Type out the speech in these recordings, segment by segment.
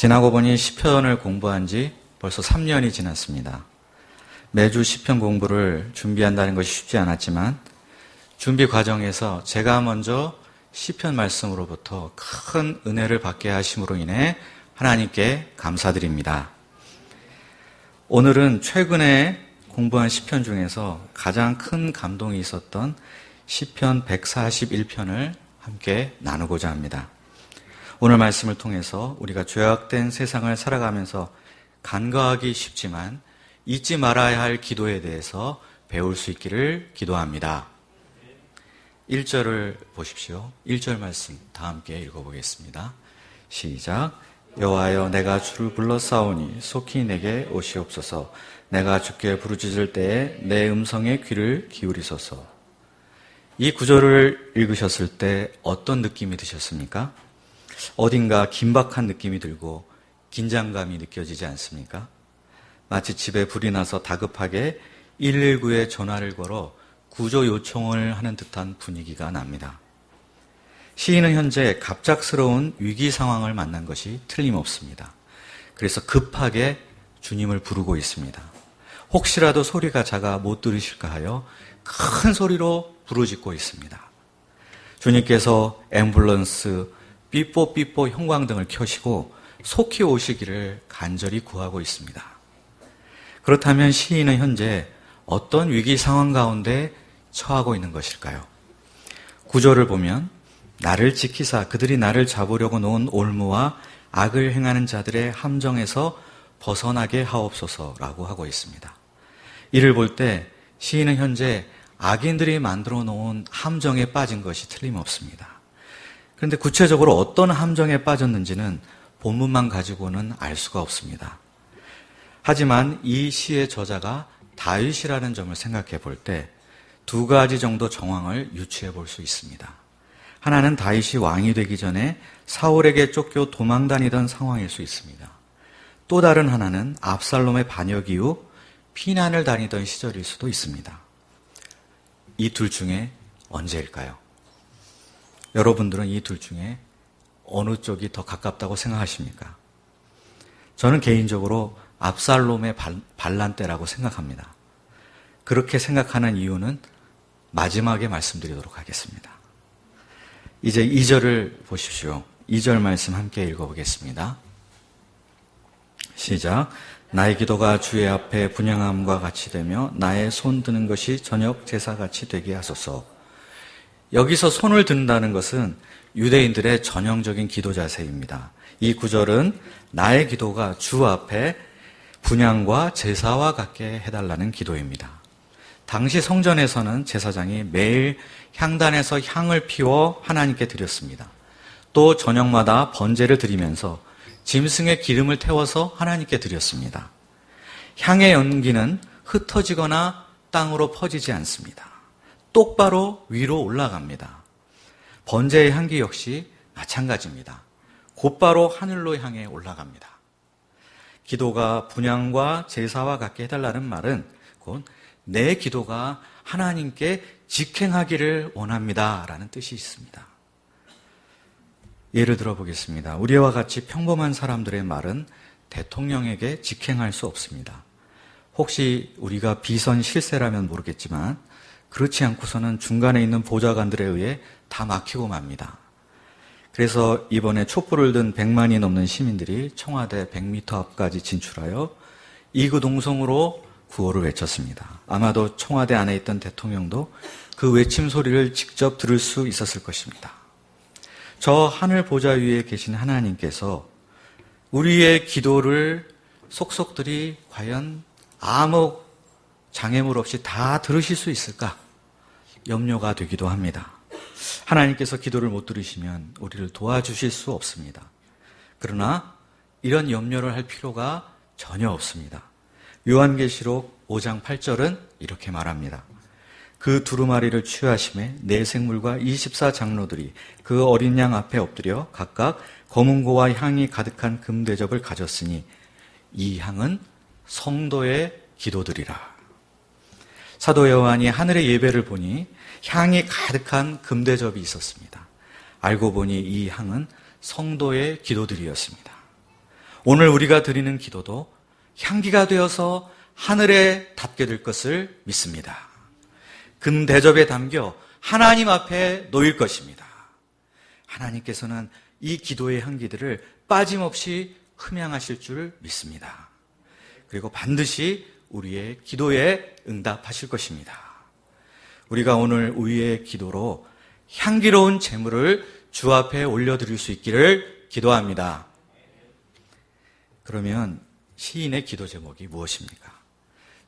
지나고 보니 시편을 공부한 지 벌써 3년이 지났습니다. 매주 시편 공부를 준비한다는 것이 쉽지 않았지만 준비 과정에서 제가 먼저 시편 말씀으로부터 큰 은혜를 받게 하심으로 인해 하나님께 감사드립니다. 오늘은 최근에 공부한 시편 중에서 가장 큰 감동이 있었던 시편 141편을 함께 나누고자 합니다. 오늘 말씀을 통해서 우리가 죄악된 세상을 살아가면서 간과하기 쉽지만 잊지 말아야 할 기도에 대해서 배울 수 있기를 기도합니다. 1절을 보십시오. 1절 말씀 다 함께 읽어보겠습니다. 시작. 여호와여, 내가 주를 불러싸우니 속히 내게 오시옵소서. 내가 주께 부르짖을 때에 내 음성에 귀를 기울이소서. 이 구절을 읽으셨을 때 어떤 느낌이 드셨습니까? 어딘가 긴박한 느낌이 들고 긴장감이 느껴지지 않습니까? 마치 집에 불이 나서 다급하게 119에 전화를 걸어 구조 요청을 하는 듯한 분위기가 납니다. 시인은 현재 갑작스러운 위기 상황을 만난 것이 틀림없습니다. 그래서 급하게 주님을 부르고 있습니다. 혹시라도 소리가 작아 못 들으실까 하여 큰 소리로 부르짖고 있습니다. 주님께서 앰뷸런스, 삐뽀삐뽀 형광등을 켜시고 속히 오시기를 간절히 구하고 있습니다. 그렇다면 시인은 현재 어떤 위기 상황 가운데 처하고 있는 것일까요? 구절을 보면 나를 지키사 그들이 나를 잡으려고 놓은 올무와 악을 행하는 자들의 함정에서 벗어나게 하옵소서라고 하고 있습니다. 이를 볼 때 시인은 현재 악인들이 만들어 놓은 함정에 빠진 것이 틀림없습니다. 그런데 구체적으로 어떤 함정에 빠졌는지는 본문만 가지고는 알 수가 없습니다. 하지만 이 시의 저자가 다윗이라는 점을 생각해 볼 때 두 가지 정도 정황을 유추해 볼 수 있습니다. 하나는 다윗이 왕이 되기 전에 사울에게 쫓겨 도망 다니던 상황일 수 있습니다. 또 다른 하나는 압살롬의 반역 이후 피난을 다니던 시절일 수도 있습니다. 이 둘 중에 언제일까요? 여러분들은 이 둘 중에 어느 쪽이 더 가깝다고 생각하십니까? 저는 개인적으로 압살롬의 반란 때라고 생각합니다. 그렇게 생각하는 이유는 마지막에 말씀드리도록 하겠습니다. 이제 2절을 보십시오. 2절 말씀 함께 읽어보겠습니다. 시작. 나의 기도가 주의 앞에 분향함과 같이 되며 나의 손 드는 것이 저녁 제사같이 되게 하소서. 여기서 손을 든다는 것은 유대인들의 전형적인 기도 자세입니다. 이 구절은 나의 기도가 주 앞에 분향과 제사와 같게 해달라는 기도입니다. 당시 성전에서는 제사장이 매일 향단에서 향을 피워 하나님께 드렸습니다. 또 저녁마다 번제를 드리면서 짐승의 기름을 태워서 하나님께 드렸습니다. 향의 연기는 흩어지거나 땅으로 퍼지지 않습니다. 똑바로 위로 올라갑니다. 번제의 향기 역시 마찬가지입니다. 곧바로 하늘로 향해 올라갑니다. 기도가 분향과 제사와 같게 해달라는 말은 곧 내 기도가 하나님께 직행하기를 원합니다 라는 뜻이 있습니다. 예를 들어 보겠습니다. 우리와 같이 평범한 사람들의 말은 대통령에게 직행할 수 없습니다. 혹시 우리가 비선 실세라면 모르겠지만 그렇지 않고서는 중간에 있는 보좌관들에 의해 다 막히고 맙니다. 그래서 이번에 촛불을 든 100만이 넘는 시민들이 청와대 100m 앞까지 진출하여 이구동성으로 구호를 외쳤습니다. 아마도 청와대 안에 있던 대통령도 그 외침 소리를 직접 들을 수 있었을 것입니다. 저 하늘 보좌 위에 계신 하나님께서 우리의 기도를 속속들이 과연 아무 장애물 없이 다 들으실 수 있을까? 염려가 되기도 합니다. 하나님께서 기도를 못 들으시면 우리를 도와주실 수 없습니다. 그러나 이런 염려를 할 필요가 전혀 없습니다. 요한계시록 5장 8절은 이렇게 말합니다. 그 두루마리를 취하심에 네 생물과 24장로들이 그 어린 양 앞에 엎드려 각각 검은고와 향이 가득한 금대접을 가졌으니 이 향은 성도의 기도들이라. 사도 요한이 하늘의 예배를 보니 향이 가득한 금대접이 있었습니다. 알고 보니 이 향은 성도의 기도들이었습니다. 오늘 우리가 드리는 기도도 향기가 되어서 하늘에 닿게 될 것을 믿습니다. 금 대접에 담겨 하나님 앞에 놓일 것입니다. 하나님께서는 이 기도의 향기들을 빠짐없이 흠양하실 줄 믿습니다. 그리고 반드시 우리의 기도에 응답하실 것입니다. 우리가 오늘 우리의 기도로 향기로운 제물을 주 앞에 올려드릴 수 있기를 기도합니다. 그러면 시인의 기도 제목이 무엇입니까?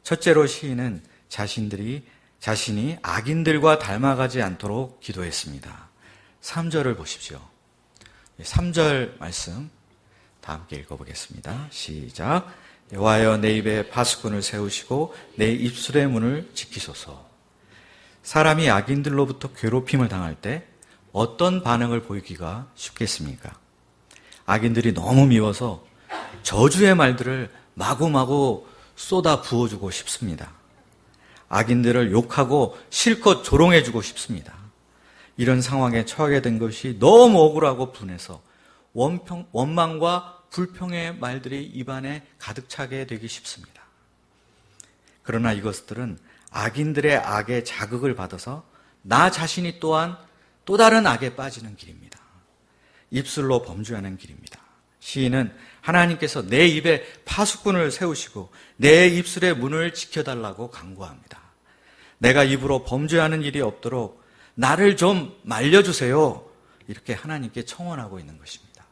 첫째로 시인은 자신이 악인들과 닮아가지 않도록 기도했습니다. 3절을 보십시오. 3절 말씀 다 함께 읽어보겠습니다. 시작. 여호와여 내 입에 파수꾼을 세우시고 내 입술의 문을 지키소서. 사람이 악인들로부터 괴롭힘을 당할 때 어떤 반응을 보이기가 쉽겠습니까? 악인들이 너무 미워서 저주의 말들을 마구마구 쏟아 부어주고 싶습니다. 악인들을 욕하고 실컷 조롱해주고 싶습니다. 이런 상황에 처하게 된 것이 너무 억울하고 분해서 원망과 불평의 말들이 입안에 가득 차게 되기 쉽습니다. 그러나 이것들은 악인들의 악에 자극을 받아서 나 자신이 또한 또 다른 악에 빠지는 길입니다. 입술로 범죄하는 길입니다. 시인은 하나님께서 내 입에 파수꾼을 세우시고 내 입술의 문을 지켜달라고 간구합니다. 내가 입으로 범죄하는 일이 없도록 나를 좀 말려주세요. 이렇게 하나님께 청원하고 있는 것입니다.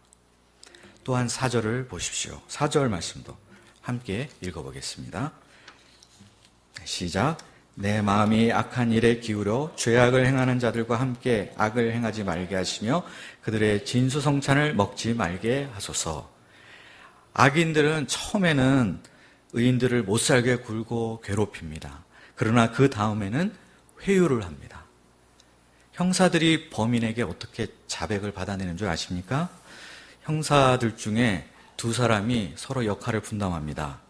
또한 4절을 보십시오. 4절 말씀도 함께 읽어보겠습니다. 시작. 내 마음이 악한 일에 기울여 죄악을 행하는 자들과 함께 악을 행하지 말게 하시며 그들의 진수성찬을 먹지 말게 하소서. 악인들은 처음에는 의인들을 못살게 굴고 괴롭힙니다. 그러나 그 다음에는 회유를 합니다. 형사들이 범인에게 어떻게 자백을 받아내는 줄 아십니까? 형사들 중에 두 사람이 서로 역할을 분담합니다.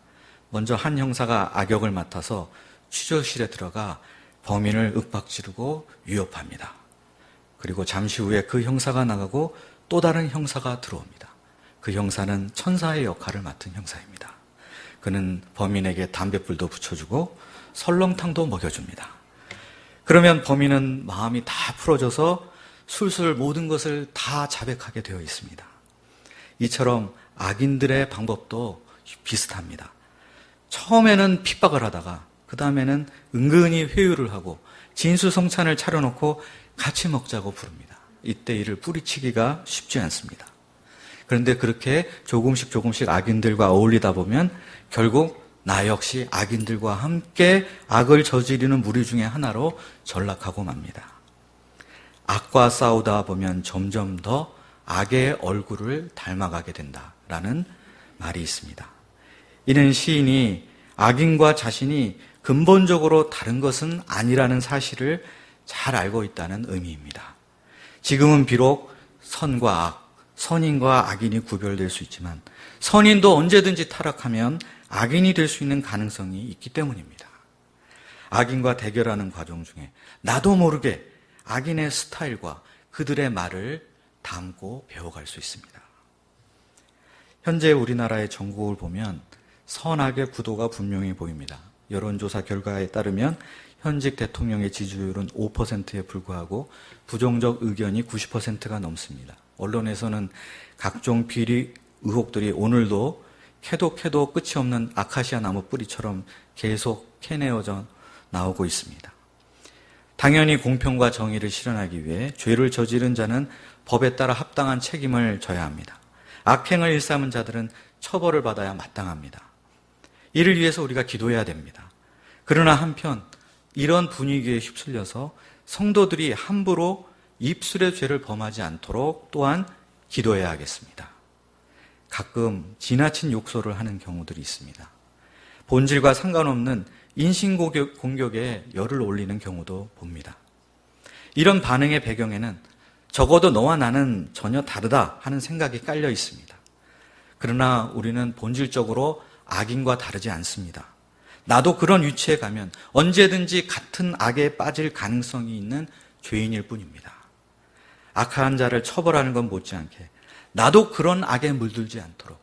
먼저 한 형사가 악역을 맡아서 취조실에 들어가 범인을 윽박지르고 위협합니다. 그리고 잠시 후에 그 형사가 나가고 또 다른 형사가 들어옵니다. 그 형사는 천사의 역할을 맡은 형사입니다. 그는 범인에게 담뱃불도 붙여주고 설렁탕도 먹여줍니다. 그러면 범인은 마음이 다 풀어져서 술술 모든 것을 다 자백하게 되어 있습니다. 이처럼 악인들의 방법도 비슷합니다. 처음에는 핍박을 하다가 그 다음에는 은근히 회유를 하고 진수성찬을 차려놓고 같이 먹자고 부릅니다. 이때 이를 뿌리치기가 쉽지 않습니다. 그런데 그렇게 조금씩 악인들과 어울리다 보면 결국 나 역시 악인들과 함께 악을 저지르는 무리 중에 하나로 전락하고 맙니다. 악과 싸우다 보면 점점 더 악의 얼굴을 닮아가게 된다라는 말이 있습니다. 이는 시인이 악인과 자신이 근본적으로 다른 것은 아니라는 사실을 잘 알고 있다는 의미입니다. 지금은 비록 선과 악, 선인과 악인이 구별될 수 있지만 선인도 언제든지 타락하면 악인이 될 수 있는 가능성이 있기 때문입니다. 악인과 대결하는 과정 중에 나도 모르게 악인의 스타일과 그들의 말을 담고 배워갈 수 있습니다. 현재 우리나라의 정국을 보면 선악의 구도가 분명히 보입니다. 여론조사 결과에 따르면 현직 대통령의 지지율은 5%에 불과하고 부정적 의견이 90%가 넘습니다. 언론에서는 각종 비리 의혹들이 오늘도 캐도 끝이 없는 아카시아 나무 뿌리처럼 계속 캐내어져 나오고 있습니다. 당연히 공평과 정의를 실현하기 위해 죄를 저지른 자는 법에 따라 합당한 책임을 져야 합니다. 악행을 일삼은 자들은 처벌을 받아야 마땅합니다. 이를 위해서 우리가 기도해야 됩니다. 그러나 한편 이런 분위기에 휩쓸려서 성도들이 함부로 입술의 죄를 범하지 않도록 또한 기도해야 하겠습니다. 가끔 지나친 욕설을 하는 경우들이 있습니다. 본질과 상관없는 인신공격에 열을 올리는 경우도 봅니다. 이런 반응의 배경에는 적어도 너와 나는 전혀 다르다 하는 생각이 깔려 있습니다. 그러나 우리는 본질적으로 악인과 다르지 않습니다. 나도 그런 위치에 가면 언제든지 같은 악에 빠질 가능성이 있는 죄인일 뿐입니다. 악한 자를 처벌하는 건 못지않게 나도 그런 악에 물들지 않도록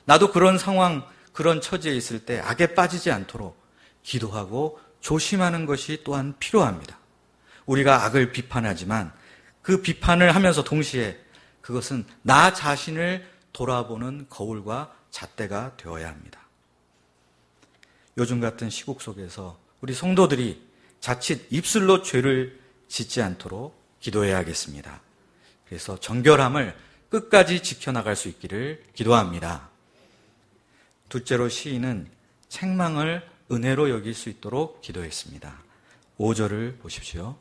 나도 그런 상황, 그런 처지에 있을 때 악에 빠지지 않도록 기도하고 조심하는 것이 또한 필요합니다. 우리가 악을 비판하지만 그 비판을 하면서 동시에 그것은 나 자신을 돌아보는 거울과 잣대가 되어야 합니다. 요즘 같은 시국 속에서 우리 성도들이 자칫 입술로 죄를 짓지 않도록 기도해야겠습니다. 그래서 정결함을 끝까지 지켜나갈 수 있기를 기도합니다. 둘째로 시인은 책망을 은혜로 여길 수 있도록 기도했습니다. 5절을 보십시오.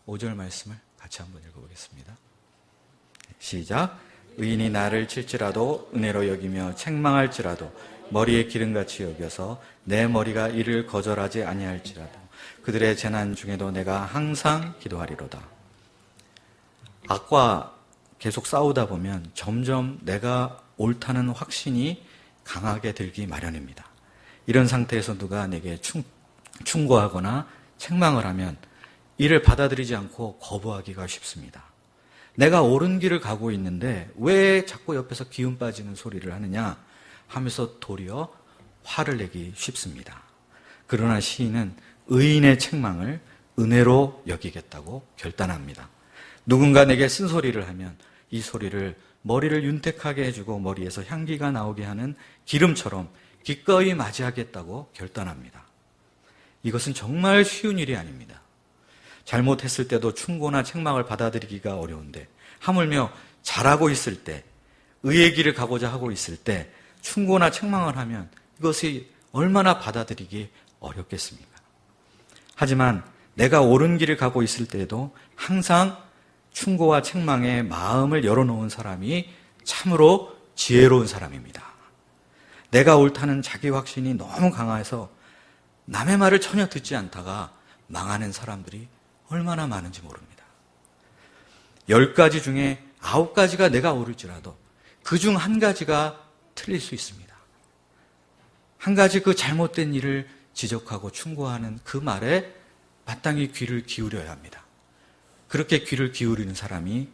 5절 말씀을 같이 한번 읽어보겠습니다. 시작. 의인이 나를 칠지라도 은혜로 여기며 책망할지라도 머리에 기름같이 여겨서 내 머리가 이를 거절하지 아니할지라도 그들의 재난 중에도 내가 항상 기도하리로다. 악과 계속 싸우다 보면 점점 내가 옳다는 확신이 강하게 들기 마련입니다. 이런 상태에서 누가 내게 충고하거나 책망을 하면 이를 받아들이지 않고 거부하기가 쉽습니다. 내가 옳은 길을 가고 있는데 왜 자꾸 옆에서 기운 빠지는 소리를 하느냐 하면서 도리어 화를 내기 쉽습니다. 그러나 시인은 의인의 책망을 은혜로 여기겠다고 결단합니다. 누군가 내게 쓴소리를 하면 이 소리를 머리를 윤택하게 해주고 머리에서 향기가 나오게 하는 기름처럼 기꺼이 맞이하겠다고 결단합니다. 이것은 정말 쉬운 일이 아닙니다. 잘못했을 때도 충고나 책망을 받아들이기가 어려운데 하물며 잘하고 있을 때, 의의 길을 가고자 하고 있을 때 충고나 책망을 하면 이것이 얼마나 받아들이기 어렵겠습니까? 하지만 내가 옳은 길을 가고 있을 때에도 항상 충고와 책망에 마음을 열어놓은 사람이 참으로 지혜로운 사람입니다. 내가 옳다는 자기 확신이 너무 강해서 남의 말을 전혀 듣지 않다가 망하는 사람들이 얼마나 많은지 모릅니다. 10가지 중에 9가지가 내가 옳을지라도 그중 한 가지가 틀릴 수 있습니다. 한 가지 그 잘못된 일을 지적하고 충고하는 그 말에 마땅히 귀를 기울여야 합니다. 그렇게 귀를 기울이는 사람이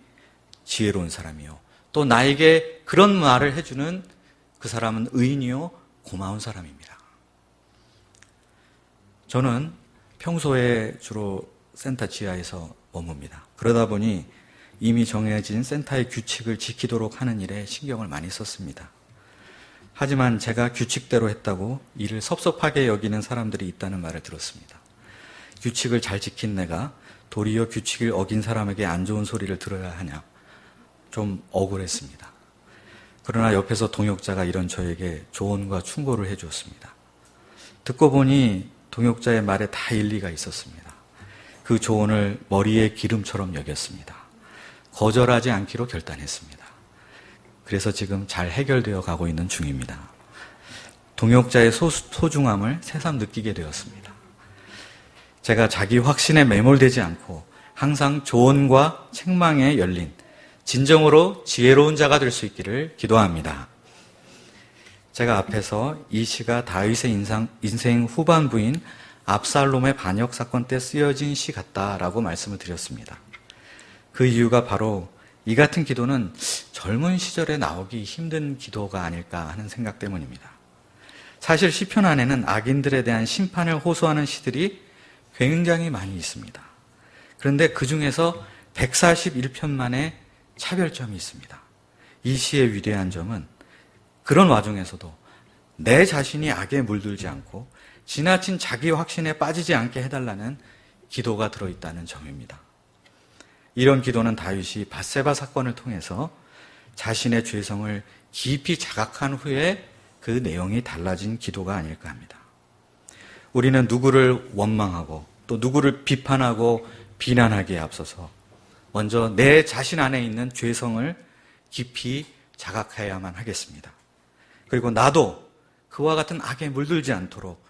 지혜로운 사람이요. 또 나에게 그런 말을 해주는 그 사람은 의인이요 고마운 사람입니다. 저는 평소에 주로 센터 지하에서 머뭅니다. 그러다 보니 이미 정해진 센터의 규칙을 지키도록 하는 일에 신경을 많이 썼습니다. 하지만 제가 규칙대로 했다고 일을 섭섭하게 여기는 사람들이 있다는 말을 들었습니다. 규칙을 잘 지킨 내가 도리어 규칙을 어긴 사람에게 안 좋은 소리를 들어야 하냐, 좀 억울했습니다. 그러나 옆에서 동역자가 이런 저에게 조언과 충고를 해주었습니다. 듣고 보니 동역자의 말에 다 일리가 있었습니다. 그 조언을 머리에 기름처럼 여겼습니다. 거절하지 않기로 결단했습니다. 그래서 지금 잘 해결되어 가고 있는 중입니다. 동역자의 소중함을 새삼 느끼게 되었습니다. 제가 자기 확신에 매몰되지 않고 항상 조언과 책망에 열린 진정으로 지혜로운 자가 될 수 있기를 기도합니다. 제가 앞에서 이 시가 다윗의 인생 후반부인 압살롬의 반역 사건 때 쓰여진 시 같다라고 말씀을 드렸습니다. 그 이유가 바로 이 같은 기도는 젊은 시절에 나오기 힘든 기도가 아닐까 하는 생각 때문입니다. 사실 시편 안에는 악인들에 대한 심판을 호소하는 시들이 굉장히 많이 있습니다. 그런데 그 중에서 141편만의 차별점이 있습니다. 이 시의 위대한 점은 그런 와중에서도 내 자신이 악에 물들지 않고 지나친 자기 확신에 빠지지 않게 해달라는 기도가 들어있다는 점입니다. 이런 기도는 다윗이 밧세바 사건을 통해서 자신의 죄성을 깊이 자각한 후에 그 내용이 달라진 기도가 아닐까 합니다. 우리는 누구를 원망하고 또 누구를 비판하고 비난하기에 앞서서 먼저 내 자신 안에 있는 죄성을 깊이 자각해야만 하겠습니다. 그리고 나도 그와 같은 악에 물들지 않도록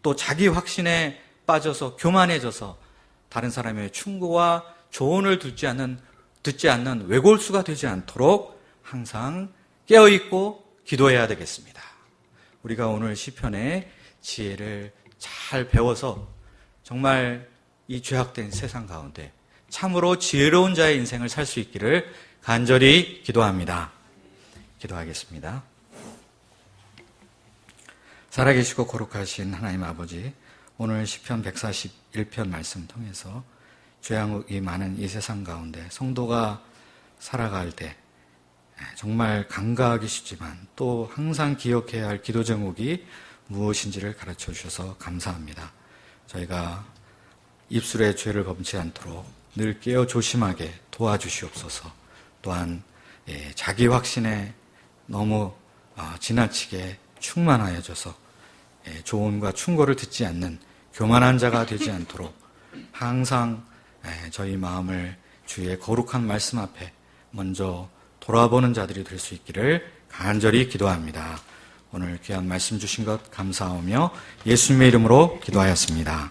또 자기 확신에 빠져서 교만해져서 다른 사람의 충고와 조언을 듣지 않는 외골수가 되지 않도록 항상 깨어있고 기도해야 되겠습니다. 우리가 오늘 시편의 지혜를 잘 배워서 정말 이 죄악된 세상 가운데 참으로 지혜로운 자의 인생을 살 수 있기를 간절히 기도합니다. 기도하겠습니다. 살아계시고 거룩하신 하나님 아버지, 오늘 시편 141편 말씀 통해서 죄악이 많은 이 세상 가운데 성도가 살아갈 때 정말 간과하기 쉽지만 또 항상 기억해야 할 기도 제목이 무엇인지를 가르쳐 주셔서 감사합니다. 저희가 입술의 죄를 범치 않도록 늘 깨어 조심하게 도와주시옵소서. 또한 자기 확신에 너무 지나치게 충만하여져서 조언과 충고를 듣지 않는 교만한 자가 되지 않도록 항상 저희 마음을 주의 거룩한 말씀 앞에 먼저 돌아보는 자들이 될 수 있기를 간절히 기도합니다. 오늘 귀한 말씀 주신 것 감사하며 예수님의 이름으로 기도하였습니다.